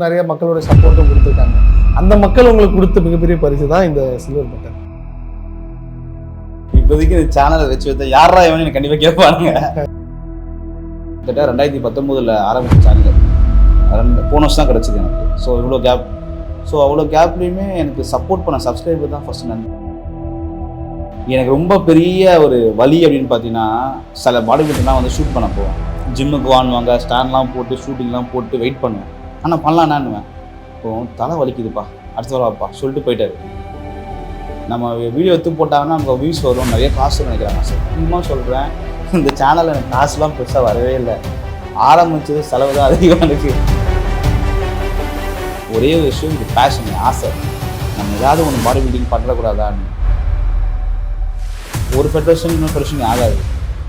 நிறைய மக்களோட சப்போர்ட்டும் கொடுத்துருக்காங்க. அந்த மக்கள் உங்களுக்கு கொடுத்த மிகப்பெரிய பரிசு தான் இந்த சில்வர் பட்டன். இப்போதைக்கு இந்த சேனலை வச்சு வைத்த யாரா இவனு எனக்கு கண்டிப்பாக கேட்பானுங்க. கிட்டத்தட்ட 2019 ஆரம்பிச்ச சேனல் போன வருஷம் தான் கிடச்சிது எனக்கு. ஸோ இவ்வளோ கேப், ஸோ அவ்வளோ கேப்லேயுமே எனக்கு சப்போர்ட் பண்ண சப்ஸ்கிரைபர் தான் ஃபஸ்ட்டு நன்றி. எனக்கு ரொம்ப பெரிய ஒரு வலி அப்படின்னு பார்த்தீங்கன்னா, சில பாடி பில்டர்லாம் வந்து ஷூட் பண்ண போவேன். ஜிம்முக்கு வாங்குவாங்க, ஸ்டாண்ட்லாம் போட்டு ஷூட்டிங்லாம் போட்டு வெயிட் பண்ணுவேன். ஆனால் பண்ணலான்னான்னுவேன். இப்போ தலை வலிக்குதுப்பா, அடுத்த வரப்பா சொல்லிட்டு போயிட்டாரு. நம்ம வீடியோ எடுத்து போட்டாங்கன்னா நமக்கு வியூஸ் வரும், நிறைய காசு நினைக்கிறாங்க. சத்தியமாக சொல்கிறேன், இந்த சேனலில் எனக்கு காசுலாம் பெருசாக வரவே இல்லை. ஆரம்பிச்சது செலவு தான் அதிகமாக இருக்குது. ஒரே ஒரு விஷயம், இது பேஷன், ஆசை. நம்ம ஏதாவது ஒன்று பாடி பில்டிங் பண்ணக்கூடாதான்னு. ஒரு ஃபெடரேஷன் இன்னொரு ஃபெடரேஷன் ஆகாது.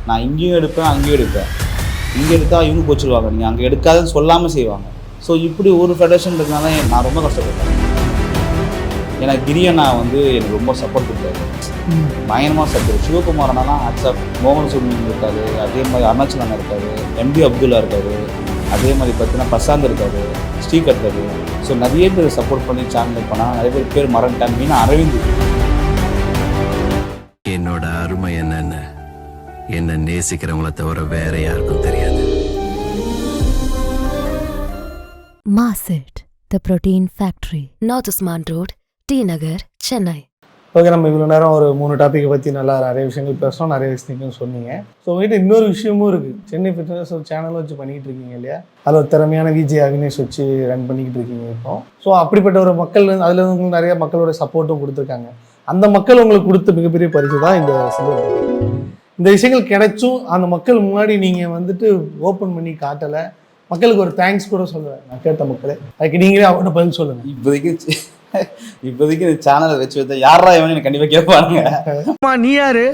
நான் இங்கேயும் எடுப்பேன், அங்கேயும் எடுப்பேன். இங்கே எடுத்தால் இவங்க கோச்சிடுவாங்க, நீங்கள் அங்கே எடுக்காதுன்னு சொல்லாமல் செய்வாங்க. ஸோ இப்படி ஒரு ஃபெடரேஷன் இருக்கிறதுனால நான் ரொம்ப கஷ்டப்பட்டேன். ஏன்னா கிரியண்ணா வந்து எனக்கு ரொம்ப சப்போர்ட் கொடுத்தாரு, பயங்கரமாக சப்போர்ட். சிவகுமாரனாலாம் வாட்ஸ்அப், மோகன் சுப்ரமணியன் இருக்காரு, அதே மாதிரி அருணாச்சலன் இருக்காரு, எம்டி அப்துல்லா இருக்காரு, அதே மாதிரி பார்த்தீங்கன்னா பிரசாந்த் இருக்காரு, ஸ்ரீகர் இருக்காரு. ஸோ நிறைய பேர் சப்போர்ட் பண்ணி சேனல் பண்ணால் நிறைய பேர் மறந்துட்டாங்க. மீனா அரவிந்த். என்னோட அருமை என்னன்னு என்ன நேசிக்கிறவங்கள தவிர வேற யாருக்கும் தெரியாது. Marset, the protein factory, North Usman Road, T Nagar, Chennai. Okay, நம்ம இவ்வளோ நேரம் ஒரு 3 டாப்பிக்கை பற்றி நல்லா நிறைய விஷயங்கள் பேசணும், நிறைய விஷயங்கள் சொன்னீங்க. ஸோ உங்கள்கிட்ட இன்னொரு விஷயமும் இருக்குது. சென்னை ஃபிட்னஸ் ஒரு சேனல் வச்சு பண்ணிக்கிட்டு இருக்கீங்க இல்லையா? அதில் ஒரு திறமையான விஜய் அவினேஷ் வச்சு ரன் பண்ணிக்கிட்டு இருக்கீங்க இப்போ. ஸோ அப்படிப்பட்ட ஒரு மக்கள், அதில் உங்களுக்கு நிறைய மக்களோட சப்போர்ட்டும் கொடுத்துருக்காங்க. அந்த மக்கள் உங்களுக்கு கொடுத்த மிகப்பெரிய பரிசு தான் இந்த சில்வர் பட்டன். இந்த விஷயங்கள் கிடைச்சும் அந்த மக்கள் முன்னாடி நீங்கள் வந்துட்டு ஓப்பன் பண்ணி காட்டலை. மக்களுக்கு ஒரு தேங்க்ஸ் கூட சொல்லுவேன் நான் கேட்ட மக்களே. அதுக்கு நீங்களே அவங்கள்ட்ட பதில் சொல்லுங்கள். இப்போதைக்கு இந்த சேனலை வச்சு வைத்த யாரா இவனு எனக்கு கண்டிப்பாக கேட்பானுங்க. நீ யாரு?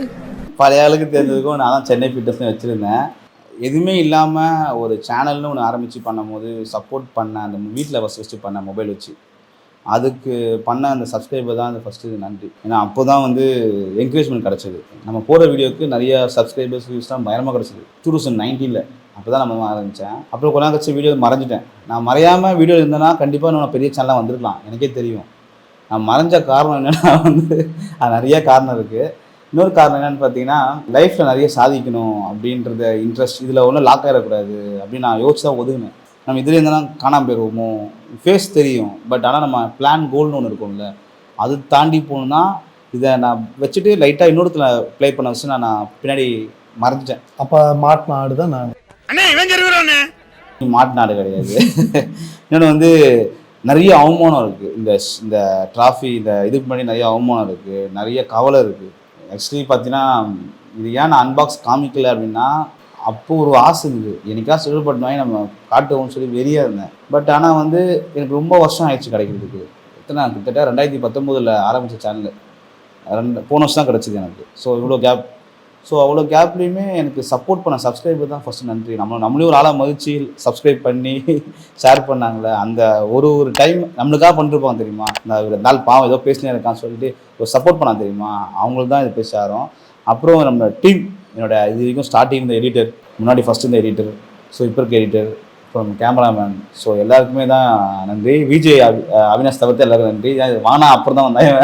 பழைய ஆளுக்கு தெரிஞ்சதுக்கும் நான் தான் சென்னை ஃபிட்னஸ்னு வச்சுருந்தேன். எதுவுமே இல்லாமல் ஒரு சேனல்னு ஒன்று ஆரம்பித்து பண்ணும்போது சப்போர்ட் பண்ண அந்த வீட்டில் ஃபஸ்ட்டு பண்ண மொபைல் வச்சு அதுக்கு பண்ண அந்த சப்ஸ்கிரைபர் தான் அந்த ஃபஸ்ட்டு நன்றி. ஏன்னா அப்போ தான் வந்து என்கரேஜ்மெண்ட் கிடச்சிது. நம்ம போகிற வீடியோவுக்கு நிறைய சப்ஸ்கிரைபர்ஸ் வியூஸ்லாம் பயங்கரமாக கிடச்சிது. 2019 அப்போ தான் நம்ம ஆரம்பித்தேன். அப்புறம் கொஞ்ச நாள் கழிச்சு வீடியோ மறைஞ்சிட்டேன். நான் மறையாமல் வீடியோ இருந்தேன்னா கண்டிப்பாக நான் பெரிய சேனலாக வந்திருக்கலாம், எனக்கே தெரியும். நான் மறைஞ்ச காரணம் என்னென்னா வந்து அது நிறைய காரணம் இருக்குது. இன்னொரு காரணம் என்னென்னு பார்த்தீங்கன்னா, லைஃப்பில் நிறைய சாதிக்கணும் அப்படின்றத இன்ட்ரெஸ்ட், இதில் ஒன்றும் லாக் ஆகிடக்கூடாது அப்படின்னு நான் யோசிச்சு தான் ஒதுங்கினேன். நம்ம இதில் இருந்தேன்னா காணாமல் போயிடுவோமோ, ஃபேஸ் தெரியும், பட் ஆனால் நம்ம பிளான் கோல்னு ஒன்று இருக்கும்ல, அது தாண்டி போகணுன்னா இதை நான் வச்சுட்டு லைட்டாக இன்னொருத்துல ப்ளே பண்ண வச்சு நான் பின்னாடி மறைஞ்சிட்டேன். அப்போ மாட்டினாடு தான் நான். மாட்டினாடு கிடையாது. இன்னொன்று வந்து நிறைய அவமானம் இருக்குது. இந்த ட்ராஃபி, இந்த இதுக்கு முன்னாடி நிறைய அவமானம் இருக்குது, நிறைய கவலை இருக்குது. ஆக்சுவலி பார்த்தீங்கன்னா, இது ஏன் நான் அன்பாக்ஸ் காமிக்கல அப்படின்னா, அப்போது ஒரு ஆசை இருக்குது, எனக்காக செயல்பட்டு வாங்கி நம்ம காட்டுவோம்னு சொல்லி வெறியாக இருந்தேன். பட் ஆனால் வந்து எனக்கு ரொம்ப வருஷம் ஆயிடுச்சு கிடைக்கிறதுக்கு. கிட்டத்தட்ட 2019 ஆரம்பித்த சேனல் போன வருஷம் தான் கிடச்சிது எனக்கு. ஸோ இவ்வளோ கேப், ஸோ அவ்வளோ கேப்லேயுமே எனக்கு சப்போர்ட் பண்ண சப்ஸ்கிரைபர் தான் ஃபஸ்ட்டு நன்றி. நம்மளே ஒரு ஆளாக மதித்து சப்ஸ்கிரைப் பண்ணி ஷேர் பண்ணாங்களே, அந்த ஒரு டைம் நம்மளுக்காக பண்ணிருப்பாங்க தெரியுமா. இந்த நாள் பாவம் ஏதோ பேசினே இருக்கான்னு சொல்லிட்டு ஒரு சப்போர்ட் பண்ணால் தெரியுமா, அவங்களுக்கு தான் இது போய் சேரும். அப்புறம் நம்ம டீம், என்னோட இது வரைக்கும் ஸ்டார்டிங் இந்த எடிட்டர், முன்னாடி ஃபஸ்ட்டு இந்த எடிட்டர், ஸோ இப்போ இருக்க எடிட்டர், அப்புறம் கேமராமேன், ஸோ எல்லாருக்குமே தான் நன்றி. விஜய் அவினாஷ் தவிர்த்து எல்லாருக்கும் நன்றி. வானா அப்புறம் தான் வந்தாங்க,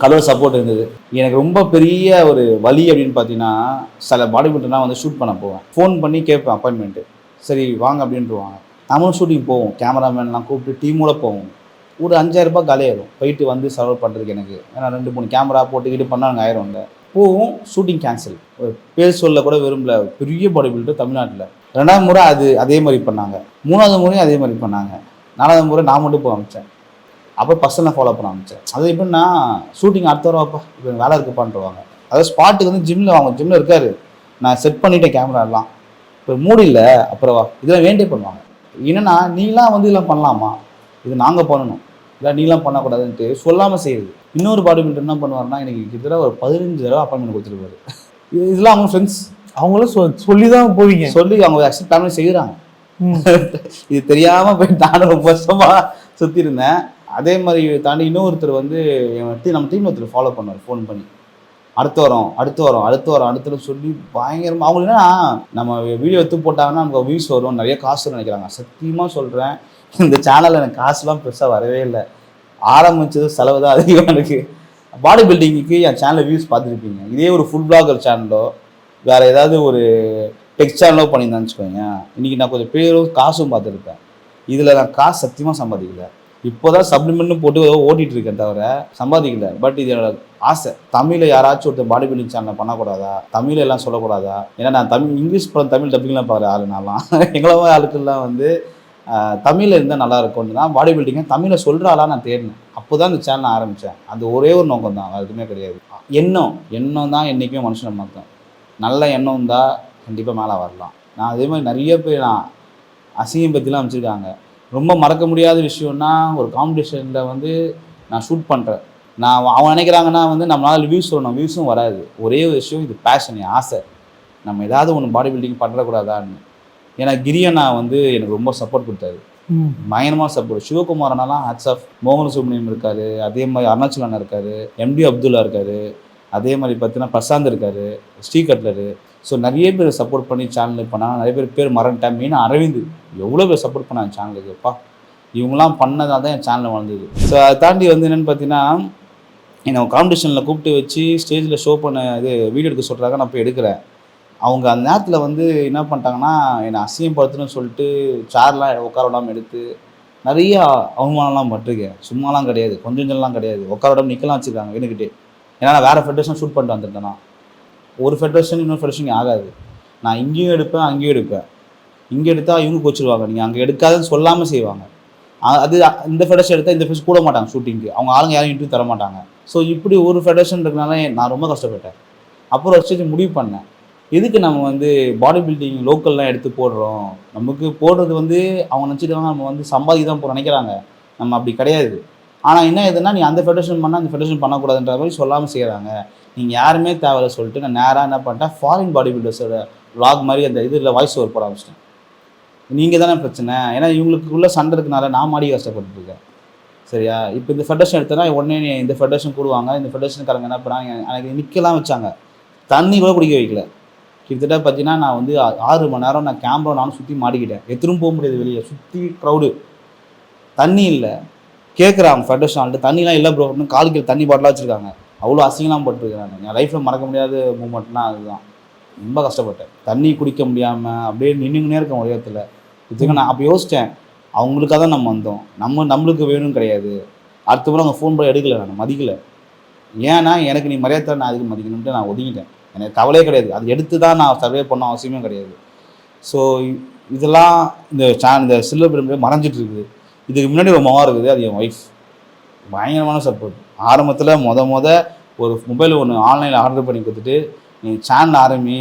கடவுள் சப்போர்ட் இருந்தது. எனக்கு ரொம்ப பெரிய ஒரு வலி அப்படின்னு பார்த்தீங்கன்னா, சில பாடி பில்டர்லாம் வந்து ஷூட் பண்ண போவேன். ஃபோன் பண்ணி கேட்பேன் அப்பாயின்மெண்ட்டு, சரி வாங்க அப்படின்ட்டுருவாங்க. நம்மளும் ஷூட்டிங் போவோம், கேமராமேன்லாம் கூப்பிட்டு டீமோட போவோம். ஒரு 5000 ரூபாய் காலியாயிரும் போயிட்டு வந்து செலவு பண்ணுறதுக்கு எனக்கு. ஏன்னா 2-3 கேமரா போட்டுக்கிட்டு பண்ணாங்க, ஆயிரும்ல. போவோம், ஷூட்டிங் கேன்சல். பேர் சொல்ல கூட விரும்பல, பெரிய பாடி பில்டர் தமிழ்நாட்டில். 2வது முறை அதே மாதிரி பண்ணாங்க, 3வது முறையும் அதே மாதிரி பண்ணாங்க, 4வது முறை நான் மட்டும் போக ஆரம்பித்தேன். அப்போ பர்சனலாக ஃபாலோ பண்ண ஆரம்பித்தேன். அது எப்படின்னா, ஷூட்டிங் அடுத்த வாரப்பா இப்போ வேலை இருக்குப்பான்ட்டுருவாங்க. அதாவது ஸ்பாட்டுக்கு வந்து ஜிம்மில் இருக்காரு, நான் செட் பண்ணிட்டேன் கேமராலாம், இப்போ மூடில்ல அப்புறவா இதெல்லாம் வேண்டே பண்ணுவாங்க. என்னென்னா, நீலாம் வந்து இதெல்லாம் பண்ணலாமா, இது நாங்கள் பண்ணணும், இல்லை நீலாம் பண்ணக்கூடாதுன்ட்டு சொல்லாமல் செய்யுது. இன்னொரு பாடி பில்டர் என்ன பண்ணுவார்னா, எனக்கு கிட்டத்தட்ட ஒரு 15 தடவை அப்பாயின்மெண்ட் கொடுத்துருப்பாரு. இதெல்லாம் அவங்க ஃப்ரெண்ட்ஸ், அவங்களும் சொல்லி தான் போவீங்க, சொல்லி அவங்க அக்செப்ட் பண்ணி செய்கிறாங்க. இது தெரியாமல் போய் நானும் ரொம்ப வருஷமாக சுற்றி இருந்தேன். அதே மாதிரி தாண்டி இன்னொருத்தர் வந்து நம்ம டீம் ஒருத்தர் ஃபாலோ பண்ணுவார் ஃபோன் பண்ணி. அடுத்து சொல்லி பயங்கரமாக அவங்களுக்கு என்னன்னா நம்ம வீடியோ எடுத்து போட்டாங்கன்னா நமக்கு வியூஸ் வரும், நிறைய காசு வரும்னு நினைக்கிறாங்க. சத்தியமாக சொல்கிறேன், இந்த சேனலில் எனக்கு காசுலாம் பெருசாக வரவே இல்லை. ஆரம்பிச்சது செலவு தான் அதிகமாக இருக்குது. பாடி பில்டிங்குக்கு என் சேனலில் வியூஸ் பார்த்துருப்பீங்க. இதே ஒரு ஃபுட் பிளாகர் சேனலோ வேறு ஏதாவது ஒரு டெக் சேனலோ பண்ணியிருந்தான்னு வச்சுக்கோங்க, இன்றைக்கி நான் கொஞ்சம் பேரும் காசும் பார்த்துருப்பேன். இதில் நான் காசு சத்தியமாக சம்பாதிக்கல. இப்போ தான் சப்ளிமெண்ட்னு போட்டு ஓட்டிகிட்டு இருக்கேன் தவிர சம்பாதிக்கல. பட் இது என்னோட ஆசை. தமிழில் யாராச்சும் ஒருத்தர் பாடி பில்டிங் சேனல் பண்ணக்கூடாதா, தமிழ் எல்லாம் சொல்லக்கூடாதா? ஏன்னா நான் இங்கிலீஷ் படம் தமிழ் டப்பிங்லாம் பார்க்குற ஆளு நான்லாம். எங்களவா ஆளுக்கெல்லாம் வந்து தமிழில் இருந்தால் நல்லா இருக்கும்னு தான் பாடி பில்டிங்கை தமிழை சொல்கிற ஆளாக நான் தேடினேன். அப்போ தான் இந்த சேனல் ஆரம்பித்தேன். அது ஒரே ஒரு நோக்கம் தான், அது எதுவுமே கிடையாது. எண்ணம் தான் என்றைக்குமே மனுஷனை மாற்றும். நல்ல எண்ணம் இருந்தால் கண்டிப்பாக மேலே வரலாம். நான் அதே மாதிரி நிறைய பேர் நான் அசிங்கம் பற்றிலாம் அமைச்சிருக்காங்க. ரொம்ப மறக்க முடியாத விஷயம்னா, ஒரு காம்படிஷனில் வந்து நான் ஷூட் பண்ணுறேன். அவங்க நினைக்கிறாங்கன்னா வந்து நம்மளால் வியூஸ் சொல்லணும், வியூஸும் வராது. ஒரே ஒரு விஷயம், இது பேஷன், என் ஆசை. நம்ம ஏதாவது ஒன்று பாடி பில்டிங் பண்ணக்கூடாதான்னு. ஏன்னா கிரியண்ணா வந்து எனக்கு ரொம்ப சப்போர்ட் கொடுத்தாரு, பயங்கரமாக சப்போர்ட். சிவகுமாரனாலாம் hats off. மோகன சுப்ரமணியம் இருக்கார், அதே மாதிரி அருணாச்சல் அண்ணா இருக்கார், எம்டி அப்துல்லா இருக்கார், அதே மாதிரி பார்த்தீங்கன்னா பிரசாந்த் இருக்கார், ஸ்ரீகட்லரு. ஸோ நிறைய பேர் சப்போர்ட் பண்ணி சேனல் பண்ணாங்க. நிறைய பேர் மறந்துட்டேன். மெயினாக அரவிந்த் எவ்வளோ பேர் சப்போர்ட் பண்ணாங்க சேனலுக்குப்பா. இவங்களாம் பண்ணதாக தான் என் சேனல் வளர்ந்தது. ஸோ அதை தாண்டி வந்து என்னென்னு பார்த்தீங்கன்னா, என்னை காம்படிஷனில் கூப்பிட்டு வச்சு ஸ்டேஜில் ஷோ பண்ண இது வீடியோ எடுக்க சொல்கிறாங்க. நான் போய் எடுக்கிறேன். அவங்க அந்த நேரத்தில் வந்து என்ன பண்ணிட்டாங்கன்னா, என்னை அசிங்கப்படுத்தணும்னு சொல்லிட்டு சேர்லாம் உட்கார விடாமல் எடுத்து நிறைய அவமானம்லாம் பட்டிருக்கேன். சும்மாலாம் கிடையாது, கொஞ்சம்லாம் கிடையாது. உட்கார விடாமல் நிற்கலாம் வச்சுருக்காங்க வேணுக்கிட்டே. ஏன்னா நான் வேறு ஃபெடரேஷன் ஷூட் பண்ணிட்டு வந்துட்டேன்னா, ஒரு ஃபெடரேஷன் இன்னொரு ஃபெடரேஷன் ஆகாது. நான் இங்கேயும் எடுப்பேன், அங்கேயும் எடுப்பேன். இங்கே எடுத்தால் இவங்க கோச்சிருவாங்க, நீங்கள் அங்கே எடுக்காதுன்னு சொல்லாமல் செய்வாங்க. அது இந்த ஃபெடரேஷன் எடுத்தால் இந்த ஃபெடரேஷன் கூட மாட்டாங்க ஷூட்டிங்க்கு. அவங்க ஆளுங்க யாரும் இன்டர்வியூ தர மாட்டாங்க. ஸோ இப்படி ஒரு ஃபெடரேஷன் இருக்கனால நான் ரொம்ப கஷ்டப்பட்டேன். அப்புறம் வச்சு முடிவு பண்ணேன், எதுக்கு நம்ம வந்து பாடி பில்டிங் லோக்கல்லாம் எடுத்து போடுறோம். நமக்கு போடுறது வந்து அவங்க நினச்சிட்டாங்க நம்ம வந்து சம்பாதிக்க தான் நினைக்கிறாங்க. நம்ம அப்படி கிடையாது. ஆனால் என்ன எதுனா, நீ அந்த ஃபெடரேஷன் பண்ணால் அந்த ஃபெடரேஷன் பண்ணக்கூடாதுன்ற மாதிரி சொல்லாமல் செய்கிறாங்க. நீங்கள் யாருமே தேவையில்லை சொல்லிட்டு நான் நேராக என்ன பண்ணிட்டேன், ஃபாரின் பாடி பில்டர்ஸோட vlog மாதிரி அந்த இதில் வாய்ஸ் ஓவர் போட ஆரம்பிச்சிட்டேன். நீங்கள் தானே பிரச்சனை, ஏன்னா இவங்களுக்குள்ள சண்டை இருக்கனால நான் மாடி கஷ்டப்பட்டுருக்கேன். சரியா? இப்போ இந்த ஃபெடரேஷன் எடுத்தேன்னா உடனே நீ இந்த ஃபெடரேஷன் கூடுவாங்க. இந்த ஃபெடரேஷனுக்காரங்க என்ன பண்ணாங்க, எனக்கு நிற்கலாம் வச்சாங்க, தண்ணி கூட குடிக்க வைக்கல. கிட்டத்தட்ட பார்த்தீங்கன்னா நான் வந்து 6 மணி நேரம் நான் கேமரா நானும் சுற்றி மாட்டிக்கிட்டேன். எத்தனும் போக முடியாது வெளியே, சுற்றி க்ரௌடு, தண்ணி இல்லை. கேட்குறாங்க ஃபெடரேஷன் ஆள்கிட்ட, தண்ணிலாம் இல்லை ப்ரோ அப்படின்னு காலுக்கு தண்ணி பாட்டிலாக வச்சுருக்காங்க. அவ்வளோ அசிங்கலாம் பட்டுருக்கேன். என் லைஃப்பில் மறக்க முடியாத மூமெண்ட்னா அதுதான். ரொம்ப கஷ்டப்பட்டேன். தண்ணி குடிக்க முடியாமல் அப்படியே நின்றுங்கன்னே இருக்கேன் உயரத்தில். இதுக்கு நான் அப்போ யோசித்தேன், அவங்களுக்காக தான் நம்ம வந்தோம், நம்மளுக்கு வேணும் கிடையாது. அடுத்த முறை அவங்க ஃபோன் பண்ணி எடுக்கலை, நான் மதிக்கலை. ஏன்னா எனக்கு நீ மரியாதை நான் அதுக்கு மதிக்கணும்ட்டு நான் ஒதுங்கிட்டேன். எனக்கு கவலையே கிடையாது. அது எடுத்து தான் நான் சர்வே பண்ண அவசியமே கிடையாது. ஸோ இதெல்லாம் இந்த சில்வர் பிரேம் மறைஞ்சிட்டு இருக்குது. இதுக்கு முன்னாடி ஒரு மகா இருக்குது, அது என் ஒய்ஃப். பயங்கரமான சப்போர்ட். ஆரம்பத்தில் ஒரு மொபைல் ஒன்று ஆன்லைனில் ஆர்டர் பண்ணி கொடுத்துட்டு, நீ சேனல் ஆரம்பி,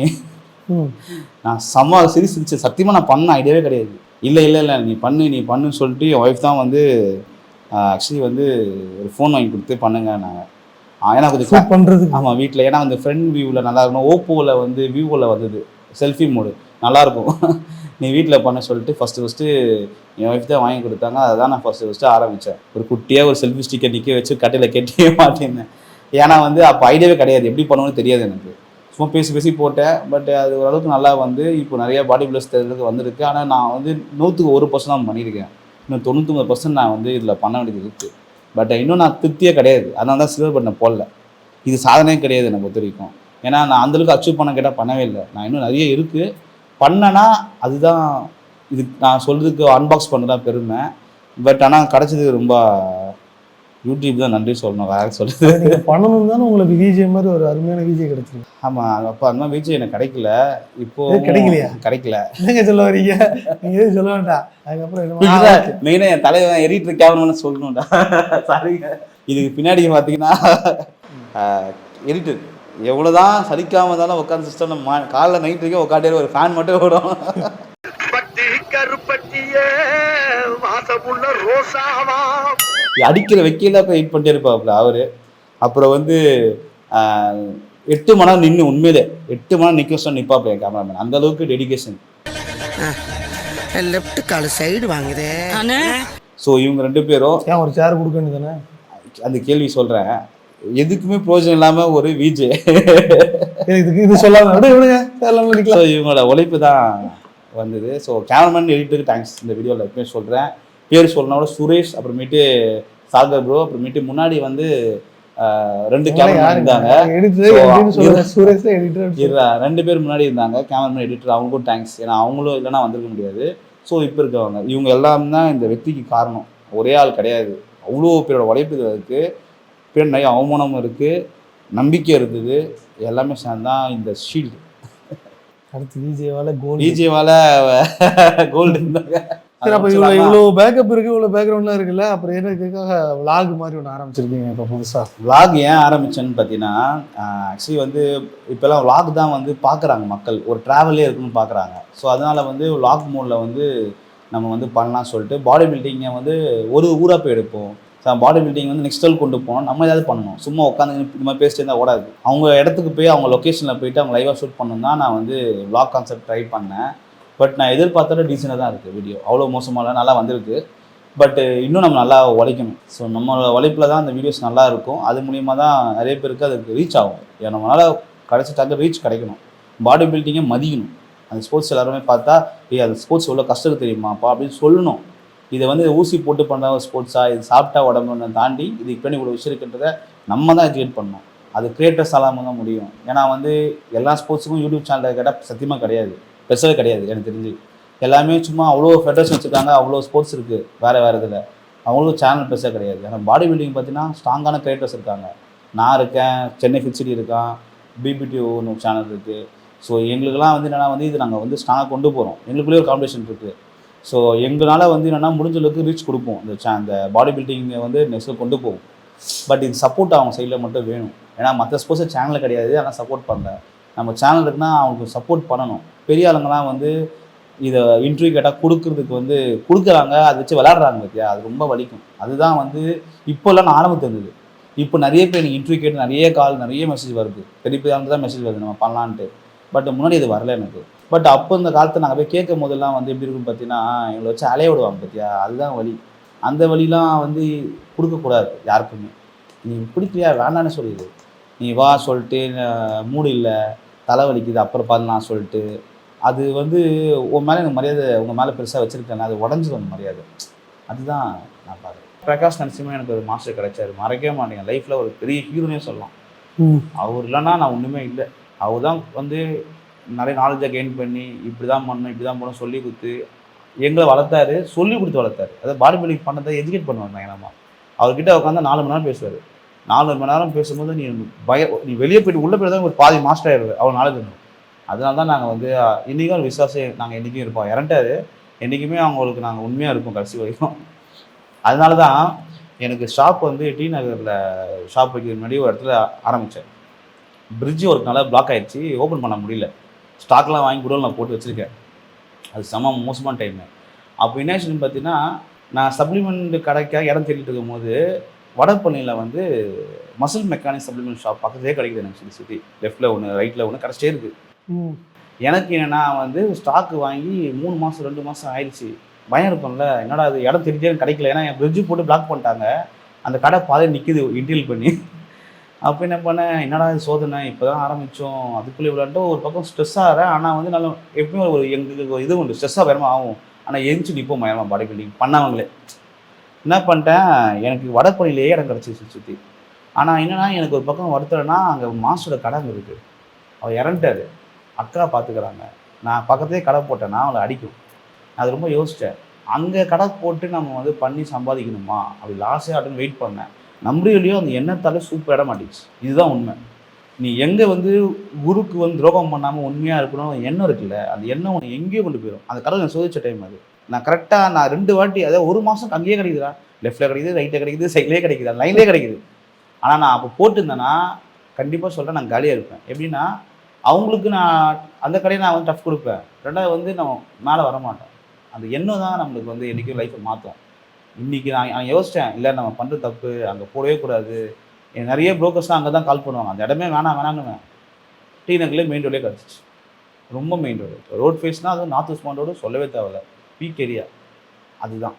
நான் சிரிச்சு சத்தியமாக நான் பண்ண ஐடியாவே கிடையாது. இல்லை நீ பண்ணுன்னு சொல்லிட்டு என் ஒய்ஃப் தான் வந்து ஆக்சுவலி வந்து ஒரு ஃபோன் வாங்கி கொடுத்து பண்ணுங்க. நாங்கள் ஏன்னா கொஞ்சம் பண்ணுறது ஆமாம் வீட்டில், ஏன்னா வந்து ஃப்ரண்ட் வியூவில் நல்லா இருக்கணும். ஓப்போவில் வந்து விவோவில் வந்தது செல்ஃபி மோடு நல்லாயிருக்கும், நீ வீட்டில் பண்ண சொல்லிட்டு ஃபஸ்ட்டு என் ஒய்ஃப் தான் வாங்கி கொடுத்தாங்க. அதை தான் நான் ஃபஸ்ட்டு ஆரம்பித்தேன். ஒரு குட்டியாக ஒரு செல்ஃபி ஸ்டிக்கர் நிற்க வச்சு கட்டையில் கெட்டவே மாட்டேன்னேன். ஏன்னா வந்து அப்போ ஐடியாவே கிடையாது, எப்படி பண்ணணும்னு தெரியாது எனக்கு. சும்மா பேசி போட்டேன். பட் அது ஓரளவுக்கு நல்லா வந்து இப்போ நிறைய பாடி பில்டர்ஸ் தெரிஞ்சதுக்கு வந்திருக்கு. ஆனால் நான் வந்து 100% தான் பண்ணியிருக்கேன். இன்னும் 99% நான் வந்து இதில் பண்ண வேண்டியது இருக்குது. பட் இன்னும் நான் திருப்தியே கிடையாது. அதனால தான் சில்வர் பட்டனை போடல. இது சாதனையே கிடையாது என்னை பொறுத்த வரைக்கும். ஏன்னா நான் அந்தளவுக்கு அச்சீவ் பண்ண கேட்டால் பண்ணவே இல்லை. நான் இன்னும் நிறைய இருக்குது பண்ணனா, அதுதான் இது நான் சொல்கிறதுக்கு அன்பாக்ஸ் பண்ணதான் பெருமை. பட் ஆனால் கிடச்சது ரொம்ப யூடியூப் தான் நன்றி சொல்லணும், வேறு சொல்லுது. நீங்கள் பண்ணணும் தானே உங்களுக்கு விஜய் மாதிரி ஒரு அருமையான விஜய் கிடைச்சிருக்கு. ஆமாம், அப்போ அந்த மாதிரி விஜய் எனக்கு கிடைக்கல. இப்போது கிடைக்கலையா? கிடைக்கல. என்னங்க சொல்ல வரீங்க? நீங்கள் எதுவும் சொல்ல வேண்டாம். அதுக்கப்புறம் மெயினாக என் தலைவன் எடிட்டர் கேவலம்னு சொல்லணும்டா. சாரிங்க. இதுக்கு பின்னாடி பார்த்தீங்கன்னா எடிட்டர் எவ்வளோதான் சலிக்காம இருந்தாலும் உட்காந்து சிஸ்டம் காலைல நைட் வரைக்கும் உட்காந்து ஒரு ஃபேன் மட்டும் ஓடும். அடிக்கிற வைக்கல போய் வெயிட் பண்ணிட்டே இருப்பாப்புல அவரு. அப்புறம் வந்து 8 மணி நேரம் நின்று, உண்மையிலே 8 மணி நேரம் நிற்க சொன்ன நிற்பாப்புல என் கேமராமேன். அந்த அளவுக்கு டெடிகேஷன். லெஃப்ட் கால் சைடு வாங்குதே. ஸோ இவங்க 2 பேரும் ஏன் ஒரு சேர் கொடுக்க வேண்டியதானே? அந்த கேள்வி சொல்கிறேன். எதுக்குமே பிரயோஜனம் இல்லாமல் ஒரு விஜே. இது சொல்லாம விடுங்க ஸோ இவங்களோட உழைப்பு தான் வந்தது. ஸோ கேமராமேன் எடிட்டருக்கு தேங்க்ஸ் இந்த வீடியோவில் எப்பயுமே சொல்கிறேன். பேர் சொல்லணும் கூட சுரேஷ், அப்புறமேட்டு சாகர் ப்ரோ, அப்புறமேட்டு முன்னாடி வந்து 2 கேமராமேன் இருந்தாங்க. 2 பேர் முன்னாடி இருந்தாங்க கேமராமேன் எடிட்டர், அவங்களுக்கும் தேங்க்ஸ். ஏன்னா அவங்களும் இல்லைன்னா வந்திருக்க முடியாது. ஸோ இப்போ இருக்கவங்க இவங்க எல்லாம் தான் இந்த வெற்றிக்கு காரணம். ஒரே ஆள் கிடையாது, அவ்வளோ பேரோட உழைப்பு இது இருக்குது. பேர் நிறைய அவமானமும் இருக்குது, நம்பிக்கை இருந்தது, எல்லாமே சேர்ந்தான் இந்த ஷீல்டு. அடுத்து விஜேவால கோல்டு இருந்தாங்க. சரி, அப்போ இவ்வளோ பேக்கப் இருக்குது, இவ்வளோ பேக்ரவுண்ட்லாம் இருக்குல்ல, அப்புறம் என்னதுக்காக விளாக் மாதிரி ஒன்று ஆரம்பிச்சிருக்கீங்க இப்போ புதுசாக? விளாக் ஏன் ஆரம்பிச்சேன்னு பார்த்தீங்கன்னா, ஆக்சுவலி வந்து இப்போல்லாம் விளாக் தான் வந்து பார்க்குறாங்க மக்கள், ஒரு ட்ராவலே இருக்குன்னு பார்க்குறாங்க. ஸோ அதனால் வந்து விளாக் மோடில் வந்து நம்ம வந்து பண்ணலாம்னு சொல்லிட்டு பாடி பில்டிங்கை வந்து ஒரு ஊராக போய் எடுப்போம். பாடி பில்டிங் வந்து நெக்ஸ்ட் லெவல் கொண்டு போகணும், நம்ம ஏதாவது பண்ணணும். சும்மா உட்காந்து இந்த மாதிரி பேசிட்டு இருந்தால் ஓடாது. அவங்க இடத்துக்கு போய் அவங்க லொக்கேஷனில் போயிட்டு அவங்க லைவாக ஷூட் பண்ணணும் தான் நான் வந்து விளாக் கான்செப்ட் ட்ரை பண்ணேன். பட் நான் எதிர்பார்த்தோட டீசெண்டாக தான் இருக்குது வீடியோ, அவ்வளோ மோசமாக நல்லா வந்திருக்கு. பட் இன்னும் நம்ம நல்லா உழைக்கணும். ஸோ நம்மளோட உழைப்பில் தான் அந்த வீடியோஸ் நல்லா இருக்கும். அது மூலிமா தான் நிறைய பேருக்கு அதுக்கு ரீச் ஆகும். நம்மளால் கிடைச்சிட்டாக்க ரீச் கிடைக்கணும். பாடி பில்டிங்கை மதிக்கணும். அந்த ஸ்போர்ட்ஸ் எல்லாருமே பார்த்தா அது ஸ்போர்ட்ஸ் எவ்வளோ கஷ்டம் தெரியுமாப்பா அப்படின்னு சொல்லணும். இதை வந்து ஊசி போட்டு பண்ணுற ஒரு ஸ்போர்ட்ஸாக, இது சாப்பிட்டா உடம்புன்னு தாண்டி இது இப்போ இவ்வளோ விஷயம் இருக்குன்றதை நம்ம தான் கிரியேட் பண்ணணும். அது கிரியேட்டர்ஸ் எல்லாம் தான் முடியும். ஏன்னா வந்து எல்லா ஸ்போர்ட்ஸுக்கும் யூடியூப் சேனல் கேட்டால் சத்தியமாக கிடையாது, பெருசாகவே கிடையாது எனக்கு தெரிஞ்சு. எல்லாமே சும்மா அவ்வளோ ஃபெடரேஷன் வச்சுருக்காங்க, அவ்வளோ ஸ்போர்ட்ஸ் இருக்குது வேறு இதில், அவங்களும் சேனல் பெருசாக கிடையாது. ஆனால் பாடி பில்டிங் பார்த்தீங்கன்னா ஸ்ட்ராங்கான கிரியேட்டர்ஸ் இருக்காங்க. நான் இருக்கேன், சென்னை ஃபிட்சிடி இருக்கான், பிபிடிஓன்னு ஒரு சேனல் இருக்குது. ஸோ எங்களுக்கெல்லாம் வந்து என்னென்னா வந்து இது நாங்கள் வந்து ஸ்ட்ராங்காக கொண்டு போகிறோம். எங்களுக்குள்ளேயே ஒரு காம்படிஷன் இருக்குது. ஸோ எங்களால் வந்து என்னென்னா முடிஞ்ச அளவுக்கு ரீச் கொடுப்போம். இந்த பாடி பில்டிங்கை வந்து நெக்ஸ்ட்டு கொண்டு போகும். பட் இது சப்போர்ட் அவங்க சைடில் மட்டும் வேணும். ஏன்னா மற்ற ஸ்போர்ட்ஸ் சேனல் கிடையாது, ஆனால் சப்போர்ட் பண்ணல. நம்ம சேனல் இருக்குன்னா அவங்களுக்கு சப்போர்ட் பண்ணணும். பெரிய ஆளுங்களாம் வந்து இதை இன்டர்வியூ கேட்டால் கொடுக்குறதுக்கு வந்து கொடுக்குறாங்க, அதை வச்சு விளையாடுறாங்க பார்த்தியா, அது ரொம்ப வலிக்கும். அதுதான் வந்து இப்போல்லாம் நான் ஆரம்பத்து இருந்தது. இப்போ நிறைய பேர் நீங்கள் இன்டர்வியூ கேட்டு நிறைய கால் நிறைய மெசேஜ் வருது, பெரிய பெரிய தான் மெசேஜ் வருது நம்ம பண்ணலான்ட்டு. பட் முன்னாடி இது வரல எனக்கு. பட் அப்போ இந்த காலத்தை நாங்கள் போய் கேட்கும் போதெல்லாம் வந்து எப்படி இருக்குன்னு பார்த்தீங்கன்னா, எங்களை வச்சு அலைய விடுவாங்க பார்த்தியா, அதுதான் வலி. அந்த வழிலாம் வந்து கொடுக்கக்கூடாது யாருக்குமே. நீ பிடிக்கலையா வேண்டான்னு சொல்லிடு, நீ வா சொல்லிட்டு மூடு இல்லை தலைவலிக்குது அப்புறம் பண்ணலாம் சொல்லிட்டு, அது வந்து உன் மேலே எனக்கு மரியாதை உங்கள் மேலே பெருசாக வச்சுருக்கேன், அது உடஞ்சிடும் அந்த மரியாதை. அதுதான் நான் பார்க்குறேன். பிரகாஷ் நரசிம்மன் எனக்கு ஒரு மாஸ்டர் கிடைச்சாரு, மறக்கவே மாட்டேங்க. லைஃப்பில் ஒரு பெரிய ஹீரோனே சொல்லலாம். அவர் இல்லைன்னா நான் ஒன்றுமே இல்லை. அவர் தான் வந்து நிறைய நாலேஜை கெயின் பண்ணி இப்படி தான் பண்ணணும் இப்படி தான் பண்ணணும் சொல்லி கொடுத்து எங்களை வளர்த்தாரு, சொல்லி கொடுத்து வளர்த்தாரு. அதாவது பாடி பில்டிங் பண்ணதை எஜுகேட் பண்ணுவாங்க. ஏன்னா அவர்கிட்ட உட்காந்து 4 மணி நேரம் பேசுவார். 4 மணி நேரம் பேசும்போது நீ வெளியே போய்ட்டு உள்ளே போய்ட்டு தான் ஒரு பாதி மாஸ்டர் ஆயிடுவார், அவர் நாலேஜ் இருக்கும். அதனால தான் நாங்கள் வந்து இன்றைக்கும் ஒரு விசுவாசம் நாங்கள் என்றைக்கும் இருப்போம். இறண்டாரு என்றைக்குமே அவங்களுக்கு நாங்கள் உண்மையாக இருப்போம் கடைசி வரைக்கும். அதனால தான் எனக்கு ஷாப் வந்து டி நகரில் ஷாப் வைக்கிறது முன்னாடி ஒரு இடத்துல ஆரம்பித்தேன். பிரிட்ஜு ஒர்க்னால பிளாக் ஆகிடுச்சு, ஓப்பன் பண்ண முடியல. ஸ்டாக்லாம் வாங்கி கூட நான் போட்டு வச்சுருக்கேன். அது செம்ம மோசமான டைமு. அப்போ என்ன ஆச்சுன்னு பார்த்தீங்கன்னா, நான் சப்ளிமெண்ட் கடைக்காக இடம் தேடிட்டு இருக்கும்போது வடபழனியில் வந்து மசில் மெக்கானிக் சப்ளிமெண்ட் ஷாப் பக்கத்துலேயே கிடைக்குது எனக்கு. சுற்றி லெஃப்ட்டில் ஒன்று ரைட்டில் ஒன்று கிடச்சிட்டே இருக்குது. எனக்கு என்னென்னா வந்து ஸ்டாக்கு வாங்கி 3 மாதம் 2 மாதம் ஆயிடுச்சு. பயம் இருக்கும்ல, என்னடா அது இடம் தேடிட்டே கிடைக்கல. ஏன்னா என் பிரிட்ஜு போட்டு பிளாக் பண்ணிட்டாங்க, அந்த கடை பாதையை நிற்கிது இன்டீரியல் பண்ணி. அப்போ என்ன பண்ணேன், என்னடா இது சோதனை இப்போ தான் ஆரம்பித்தோம், அதுக்குள்ளே விளையாண்டு ஒரு பக்கம் ஸ்ட்ரெஸ் ஆகிறேன். ஆனால் வந்து நல்லா எப்பவுமே ஒரு எங்களுக்கு இது உண்டு, ஸ்ட்ரெஸ்ஸாக பயமாக ஆகும். ஆனால் எரிச்சு நிற்போம் பயமாக பாடி பில்டிங் பண்ணவங்களே. என்ன பண்ணிட்டேன், எனக்கு வடபழனிலேயே இடம் கிடச்சிச்சு சுற்றி. ஆனால் என்னென்னா எனக்கு ஒரு பக்கம் வருத்தலைன்னா, அங்கே மாஸ்டரோட கடை இருக்குது, அவர் இறந்துட்டார். அக்கா பார்த்துக்கிறாங்க, நான் பக்கத்துலேயே கடை போட்டேன்னா அவளை அடிக்கும். அது ரொம்ப யோசித்தேன், அங்கே கடை போட்டு நம்ம வந்து பண்ணி சம்பாதிக்கணுமா அப்படி லாஸ்டே அப்படின்னு வெயிட் பண்ணேன். நம்புறியோ அந்த எண்ணத்தாலே சூப்பர் இட மாட்டிச்சு. இதுதான் உண்மை. நீ எங்கே வந்து குருக்கு வந்து துரோகம் பண்ணாமல் உண்மையாக இருக்கணும் எண்ணம் இருக்குல்ல, அந்த எண்ணம் உன்னை எங்கேயோ கொண்டு போயிடும். அந்த கடை நான் சோதிச்ச டைம் அது. நான் கரெக்டாக 2 வாட்டி, அதாவது 1 மாதம் அங்கேயே கிடைக்குதுடா, லெஃப்ட்டில் கிடைக்குது, ரைட்டில் கிடைக்குது, சைட்லேயே கிடைக்குது, லைன்லேயே கிடைக்குது. ஆனால் நான் அப்போ போட்டுருந்தேன்னா கண்டிப்பாக சொல்கிறேன் நான் காலியாக இருப்பேன். எப்படின்னா அவங்களுக்கு நான் அந்த கடையை நான் வந்து டஃப் கொடுப்பேன். 2வது வந்து நம்ம மேலே வரமாட்டேன். அந்த எண்ணம் தான் நம்மளுக்கு வந்து என்றைக்கும் லைஃப்பை மாற்றும். இன்றைக்கி நான் யோசித்தேன், இல்லை நம்ம பண்ணுற தப்பு, அங்கே போடவே கூடாது. நிறைய ப்ரோக்கர்ஸ்லாம் அங்கே தான் கால் பண்ணுவாங்க, அந்த இடமே வேணான்னு. டி நகர்லேயே மெயின் ரோட்லேயே கிடச்சிச்சு, ரொம்ப மெயின் ரோட் ஃபேஸ்னால் அதுவும் நார்த் உஸ்மான் ரோடு சொல்லவே தேவையில்ல, பீக் ஏரியா. அதுதான்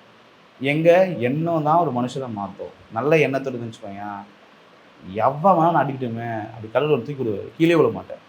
எங்கள் எண்ணம் தான் ஒரு மனுஷனை மாற்றும். நல்ல எண்ணத்தோடு இருந்துச்சுக்கோங்க, எவ்வளோ வேணாலும் நான் அடிக்கட்டுமே அப்படி கடவுள் தூக்கி விடுவார், கீழே விட மாட்டேன்.